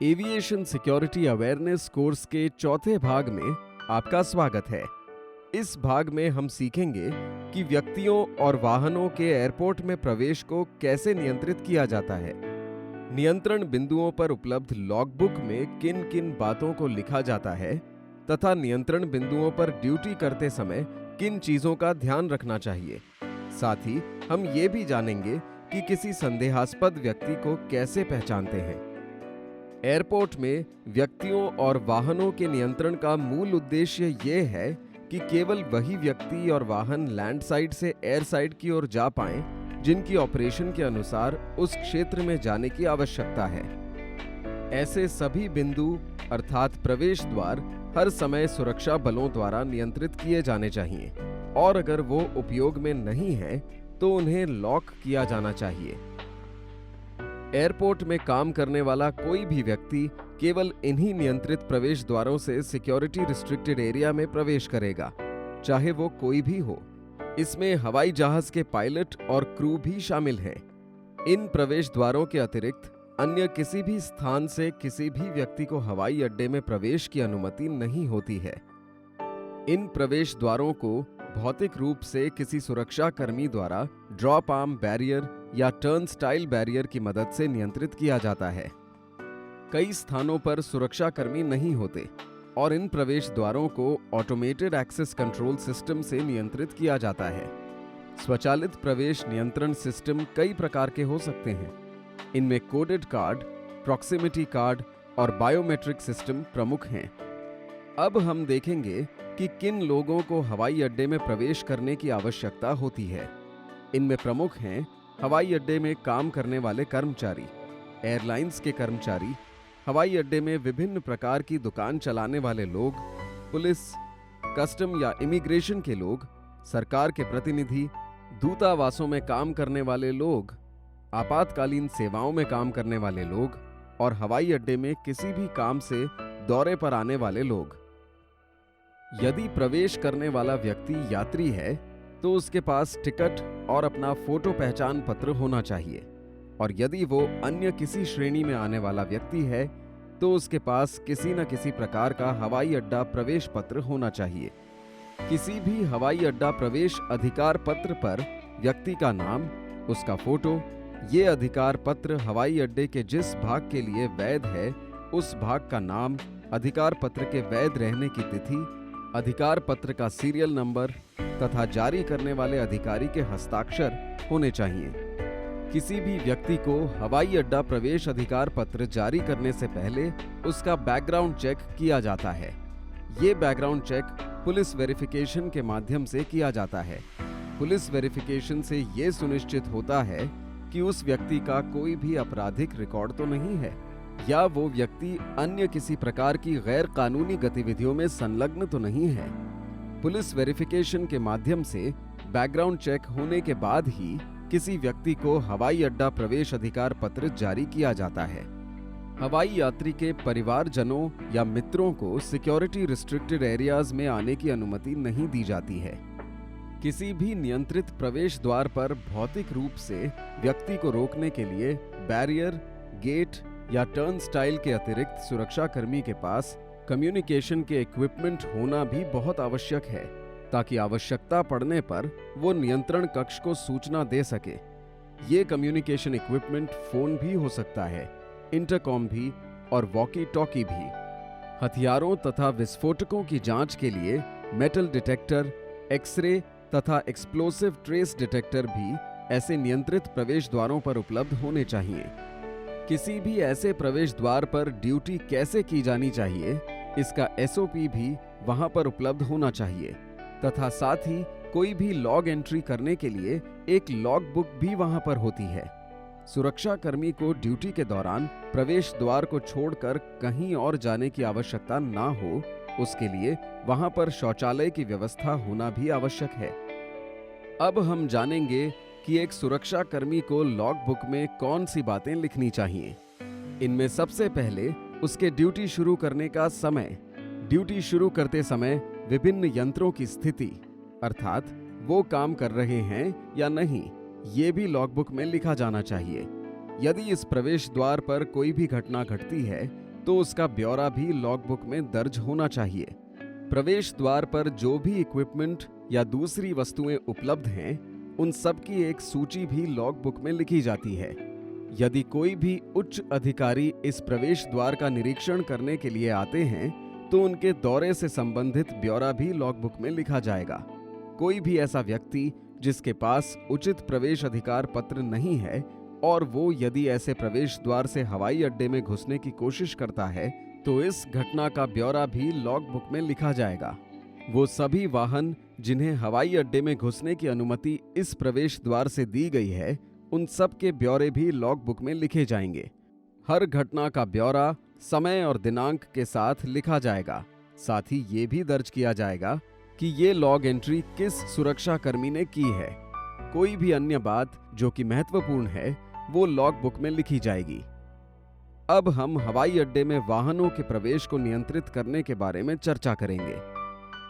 Aviation security awareness course के चौथे भाग में आपका स्वागत है। इस भाग में हम सीखेंगे कि व्यक्तियों और वाहनों के एयरपोर्ट में प्रवेश को कैसे नियंत्रित किया जाता है। नियंत्रण बिंदुओं पर उपलब्ध लॉगबुक में किन किन बातों को लिखा जाता है तथा नियंत्रण बिंदुओं पर ड्यूटी करते समय किन चीजों का ध्यान रखना चाहिए। साथ ही हम ये भी जानेंगे कि किसी संदेहास्पद व्यक्ति को कैसे पहचानते हैं। एयरपोर्ट में व्यक्तियों और वाहनों के नियंत्रण का मूल उद्देश्य ये है कि केवल वही व्यक्ति और वाहन लैंड साइड से एयर साइड की ओर जा पाएं जिनकी ऑपरेशन के अनुसार उस क्षेत्र में जाने की आवश्यकता है। ऐसे सभी बिंदु अर्थात प्रवेश द्वार हर समय सुरक्षा बलों द्वारा नियंत्रित किए जाने चाहिए और अगर वो उपयोग में नहीं है तो उन्हें लॉक किया जाना चाहिए। एयरपोर्ट में काम करने वाला कोई भी व्यक्ति केवल इन्हीं नियंत्रित प्रवेश द्वारों से सिक्योरिटी रिस्ट्रिक्टेड एरिया में प्रवेश करेगा, चाहे वो कोई भी हो। इसमें हवाई जहाज के पायलट और क्रू भी शामिल हैं। इन प्रवेश द्वारों के अतिरिक्त अन्य किसी भी स्थान से किसी भी व्यक्ति को हवाई अड्डे में प्रवेश की अनुमति नहीं होती है। इन प्रवेश द्वारों को भौतिक रूप से किसी सुरक्षा कर्मी द्वारा ड्रॉप आर्म बैरियर या टर्न स्टाइल बैरियर की मदद से नियंत्रित किया जाता है। कई स्थानों पर सुरक्षा कर्मी नहीं होते और इन प्रवेश द्वारों को ऑटोमेटेड एक्सेस कंट्रोल सिस्टम से नियंत्रित किया जाता है। स्वचालित प्रवेश नियंत्रण सिस्टम कई प्रकार के हो सकते हैं। इनमें कोडेड कार्ड, प्रॉक्सिमिटी कार्ड और बायोमेट्रिक सिस्टम प्रमुख हैं। अब हम देखेंगे कि किन लोगों को हवाई अड्डे में प्रवेश करने की आवश्यकता होती है। इनमें प्रमुख हैं हवाई अड्डे में काम करने वाले कर्मचारी, एयरलाइंस के कर्मचारी, हवाई अड्डे में विभिन्न प्रकार की दुकान चलाने वाले लोग, पुलिस, कस्टम या इमिग्रेशन के लोग, सरकार के प्रतिनिधि, दूतावासों में काम करने वाले लोग, आपातकालीन सेवाओं में काम करने वाले लोग और हवाई अड्डे में किसी भी काम से दौरे पर आने वाले लोग। यदि प्रवेश करने वाला व्यक्ति यात्री है तो उसके पास टिकट और अपना फोटो पहचान पत्र होना चाहिए और यदि वो अन्य किसी श्रेणी में आने वाला व्यक्ति है तो उसके पास किसी न किसी प्रकार का हवाई अड्डा प्रवेश पत्र होना चाहिए। किसी भी हवाई अड्डा प्रवेश अधिकार पत्र पर व्यक्ति का नाम, उसका फोटो, ये अधिकार पत्र हवाई अड्डे के जिस भाग के लिए वैध है उस भाग का नाम, अधिकार पत्र के वैध रहने की तिथि, अधिकार पत्र का सीरियल नंबर तथा जारी करने वाले अधिकारी के हस्ताक्षर होने चाहिए। किसी भी व्यक्ति को हवाई अड्डा प्रवेश अधिकार पत्र जारी करने से पहले उसका बैकग्राउंड चेक किया जाता है। ये बैकग्राउंड चेक पुलिस वेरिफिकेशन के माध्यम से किया जाता है। पुलिस वेरिफिकेशन से ये सुनिश्चित होता है कि उस व्यक्ति का कोई भी आपराधिक रिकॉर्ड तो नहीं है या वो व्यक्ति अन्य किसी प्रकार की गैर कानूनी गतिविधियों में संलग्न तो नहीं है। पुलिस वेरिफिकेशन के माध्यम से बैकग्राउंड चेक होने के बाद ही किसी व्यक्ति को हवाई अड्डा प्रवेश अधिकार पत्र जारी किया जाता है। हवाई यात्री के परिवारजनों या मित्रों को सिक्योरिटी रिस्ट्रिक्टेड एरियाज में आने की अनुमति नहीं दी जाती है। किसी भी नियंत्रित प्रवेश द्वार पर भौतिक रूप से व्यक्ति को रोकने के लिए बैरियर, गेट या टर्न स्टाइल के अतिरिक्त सुरक्षा कर्मी के पास कम्युनिकेशन के इक्विपमेंट होना भी बहुत आवश्यक है ताकि आवश्यकता पड़ने पर वो नियंत्रण कक्ष को सूचना दे सके। ये कम्युनिकेशन इक्विपमेंट फोन भी हो सकता है, इंटरकॉम भी और वॉकी टॉकी भी। हथियारों तथा विस्फोटकों की जांच के लिए मेटल डिटेक्टर, एक्सरे तथा एक्सप्लोसिव ट्रेस डिटेक्टर भी ऐसे नियंत्रित प्रवेश द्वारों पर उपलब्ध होने चाहिए। किसी भी ऐसे प्रवेश द्वार पर ड्यूटी कैसे की जानी चाहिए, इसका एसओपी भी वहां पर उपलब्ध होना चाहिए तथा साथ ही कोई भी लॉग एंट्री करने के लिए एक लॉग बुक भी वहां पर होती है। सुरक्षा कर्मी को ड्यूटी के दौरान प्रवेश द्वार को छोड़कर कहीं और जाने की आवश्यकता ना हो, उसके लिए वहां पर शौचालय की व्यवस्था होना भी आवश्यक है। अब हम जानेंगे कि एक सुरक्षा कर्मी को लॉग बुक में कौन सी बातें लिखनी चाहिए। इनमें सबसे पहले उसके ड्यूटी शुरू करने का समय, ड्यूटी शुरू करते समय विभिन्न यंत्रों की स्थिति अर्थात वो काम कर रहे हैं या नहीं, ये भी लॉग बुक में लिखा जाना चाहिए। यदि इस प्रवेश द्वार पर कोई भी घटना घटती है तो उसका ब्यौरा भी लॉगबुक में दर्ज होना चाहिए। प्रवेश द्वार पर जो भी इक्विपमेंट या दूसरी वस्तुएं उपलब्ध हैं, उन सब की एक सूची भी लॉगबुक में लिखी जाती है। यदि कोई भी उच्च अधिकारी इस प्रवेश द्वार का निरीक्षण करने के लिए आते हैं, तो उनके दौरे से संबंधित ब्यौरा भी लॉगबुक में लिखा जाएगा। कोई भी ऐसा व्यक्ति जिसके पास उचित प्रवेश अधिकार पत्र नहीं है और वो यदि ऐसे प्रवेश द्वार से हवाई अड्डे में घुसने की कोशिश करता है, तो इस घटना का ब्यौरा भी लॉगबुक में लिखा जाएगा। वो सभी वाहन जिन्हें हवाई अड्डे में घुसने की अनुमति इस प्रवेश द्वार से दी गई है, उन सब के ब्यौरे भी लॉगबुक में लिखे जाएंगे। हर घटना का ब्यौरा समय और दिनांक के साथ लिखा जाएगा। साथ ही ये भी दर्ज किया जाएगा कि ये लॉग एंट्री किस सुरक्षा कर्मी ने की है। कोई भी अन्य बात जो कि महत्वपूर्ण है, वो लॉगबुक में लिखी जाएगी। अब हम हवाई अड्डे में वाहनों के प्रवेश को नियंत्रित करने के बारे में चर्चा करेंगे।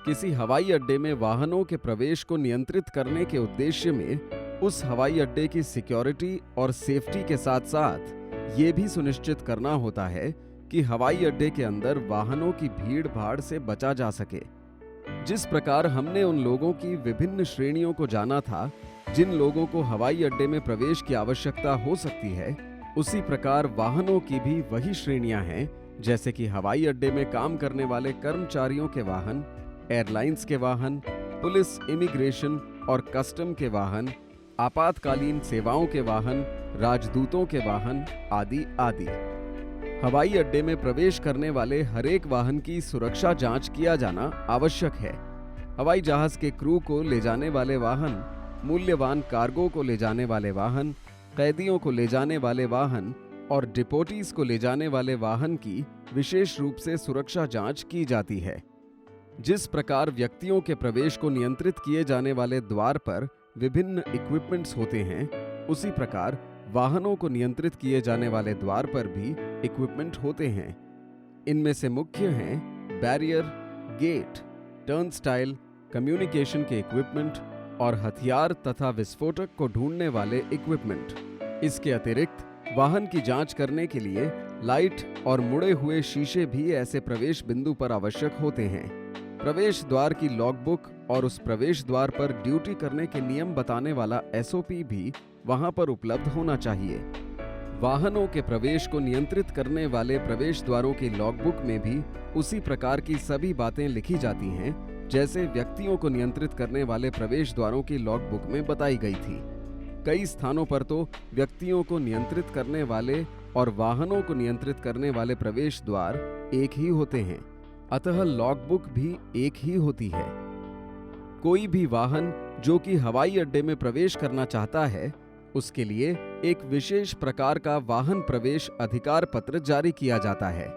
किसी हवाई अड्डे में वाहनों के प्रवेश को नियंत्रित करने के उद्देश्य में उस हवाई अड्डे की सिक्योरिटी और सेफ्टी के साथ साथ ये भी सुनिश्चित करना होता है कि हवाई अड्डे के अंदर वाहनों की भीड़ भाड़ से बचा जा सके। जिस प्रकार हमने उन लोगों की विभिन्न श्रेणियों को जाना था जिन लोगों को हवाई अड्डे में प्रवेश की आवश्यकता हो सकती है, उसी प्रकार वाहनों की भी वही श्रेणियां हैं, जैसे कि हवाई अड्डे में काम करने वाले कर्मचारियों के वाहन, एयरलाइंस के वाहन, पुलिस, इमिग्रेशन और कस्टम के वाहन, आपातकालीन सेवाओं के वाहन, राजदूतों के वाहन आदि आदि। हवाई अड्डे में प्रवेश करने वाले हरेक वाहन की सुरक्षा जांच किया जाना आवश्यक है। हवाई जहाज के क्रू को ले जाने वाले वाहन, मूल्यवान कार्गो को ले जाने वाले वाहन, कैदियों को ले जाने वाले वाहन और डिपोटीज को ले जाने वाले वाहन की विशेष रूप से सुरक्षा जांच की जाती है। जिस प्रकार व्यक्तियों के प्रवेश को नियंत्रित किए जाने वाले द्वार पर विभिन्न इक्विपमेंट्स होते हैं, उसी प्रकार वाहनों को नियंत्रित किए जाने वाले द्वार पर भी इक्विपमेंट होते हैं। इनमें से मुख्य हैं बैरियर, गेट, टर्नस्टाइल, कम्युनिकेशन के इक्विपमेंट और हथियार तथा विस्फोटक को ढूंढने वाले इक्विपमेंट। इसके अतिरिक्त वाहन की जांच करने के लिए लाइट और मुड़े हुए शीशे भी ऐसे प्रवेश बिंदु पर आवश्यक होते हैं। प्रवेश द्वार की लॉगबुक और उस प्रवेश द्वार पर ड्यूटी करने के नियम बताने वाला एसओपी भी वहां पर उपलब्ध होना चाहिए। वाहनों के प्रवेश को नियंत्रित करने वाले प्रवेश द्वारों की लॉगबुक में भी उसी प्रकार की सभी बातें लिखी जाती हैं, जैसे व्यक्तियों को नियंत्रित करने वाले प्रवेश द्वारों की लॉगबुक में बताई गई थी। कई स्थानों पर तो व्यक्तियों को नियंत्रित करने वाले और वाहनों को नियंत्रित करने वाले प्रवेश द्वार एक ही होते हैं, अतः लॉगबुक भी एक ही होती है। कोई भी वाहन जो कि हवाई अड्डे में प्रवेश करना चाहता है, उसके लिए एक विशेष प्रकार का वाहन प्रवेश अधिकार पत्र जारी किया जाता है।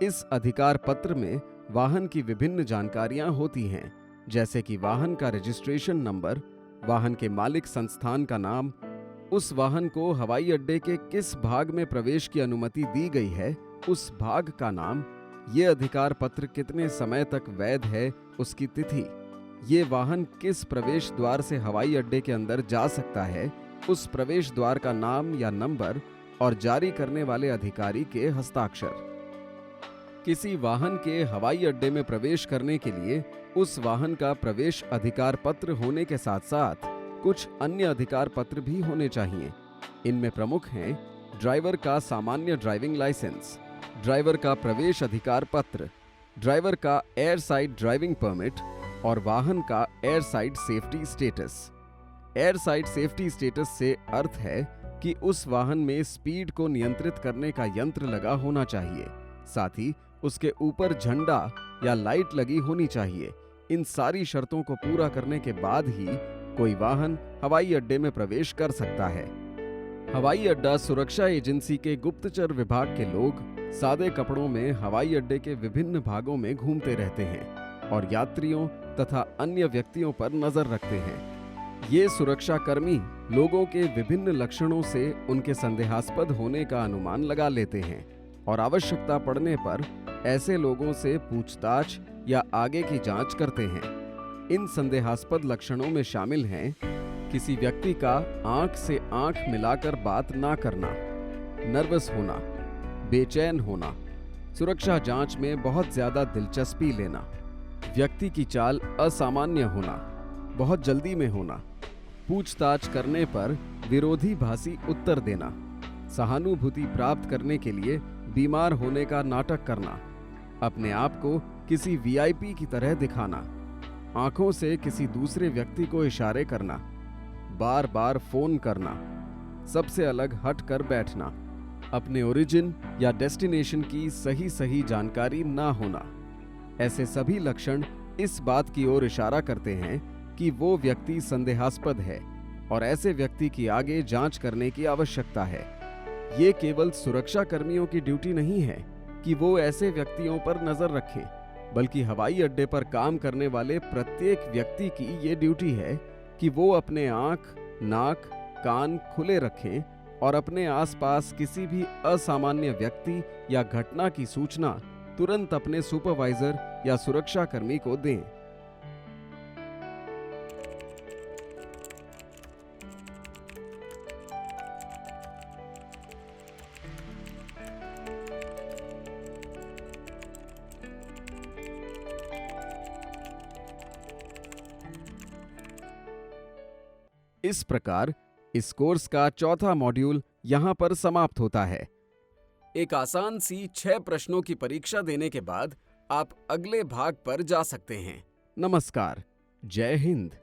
इस अधिकार पत्र में वाहन की विभिन्न जानकारियां होती हैं, जैसे कि वाहन का रजिस्ट्रेशन नंबर, वाहन के मालिक संस्थान का नाम, उस वाहन को हवाई अड्डे के किस भाग में प्रवेश की अनुमति दी गई है, उस भाग का नाम, ये अधिकार पत्र कितने समय तक वैध है, उसकी तिथि, ये वाहन किस प्रवेश द्वार से हवाई अड्डे के अंदर जा सकता है, उस प्रवेश द्वार का नाम या नंबर और जारी करने वाले अधिकारी के हस्ताक्षर। किसी वाहन के हवाई अड्डे में प्रवेश करने के लिए उस वाहन का प्रवेश अधिकार पत्र होने के साथ साथ कुछ अन्य अधिकार पत्र भी होने चाहिए। इनमें प्रमुख हैं ड्राइवर का सामान्य ड्राइविंग लाइसेंस, ड्राइवर का प्रवेश अधिकार पत्र, ड्राइवर का एयर साइड ड्राइविंग परमिट और वाहन का air side safety status. Air side safety status से अर्थ है कि उस वाहन में स्पीड को नियंत्रित करने का यंत्र लगा होना चाहिए, साथ ही उसके ऊपर झंडा या लाइट लगी होनी चाहिए। इन सारी शर्तों को पूरा करने के बाद ही कोई वाहन हवाई अड्डे में प्रवेश कर सकता है। हवाई अड्डा सुरक्षा एजेंसी के गुप्तचर विभाग के लोग सादे कपड़ों में हवाई अड्डे के विभिन्न भागों में घूमते रहते हैं और यात्रियों तथा अन्य व्यक्तियों पर नजर रखते हैं। ये सुरक्षा कर्मी लोगों के विभिन्न लक्षणों से उनके संदेहास्पद होने का अनुमान लगा लेते हैं और आवश्यकता पड़ने पर ऐसे लोगों से पूछताछ या आगे की जांच करते हैं। इन संदेहास्पद लक्षणों में शामिल हैं किसी व्यक्ति का आंख से आंख मिलाकर बात ना करना, नर्वस होना, बेचैन होना, सुरक्षा जांच में बहुत ज्यादा दिलचस्पी लेना, व्यक्ति की चाल असामान्य होना, बहुत जल्दी में होना, पूछताछ करने पर विरोधाभासी उत्तर देना, सहानुभूति प्राप्त करने के लिए बीमार होने का नाटक करना, अपने आप को किसी वीआईपी की तरह दिखाना, आंखों से किसी दूसरे व्यक्ति को इशारे करना, बार बार फोन करना, सबसे अलग हट कर बैठना, अपने ओरिजिन या डेस्टिनेशन की सही जानकारी ना होना। ऐसे सभी लक्षण इस बात की ओर इशारा करते हैं कि वो व्यक्ति संदेहास्पद है और ऐसे व्यक्ति की आगे जांच करने की आवश्यकता है। ये केवल सुरक्षा कर्मियों की ड्यूटी नहीं है कि वो ऐसे व्यक्तियों पर नजर रखें, बल्कि हवाई अड्डे पर काम करने वाले प्रत्येक व्यक्ति की ये ड्यूटी है कि वो अपने आंख, नाक, कान खुले रखें और अपने आसपास किसी भी असामान्य व्यक्ति या घटना की सूचना तुरंत अपने सुपरवाइजर या सुरक्षा कर्मी को दें। इस प्रकार इस कोर्स का चौथा मॉड्यूल यहाँ पर समाप्त होता है। एक आसान सी 6 प्रश्नों की परीक्षा देने के बाद आप अगले भाग पर जा सकते हैं। नमस्कार, जय हिंद।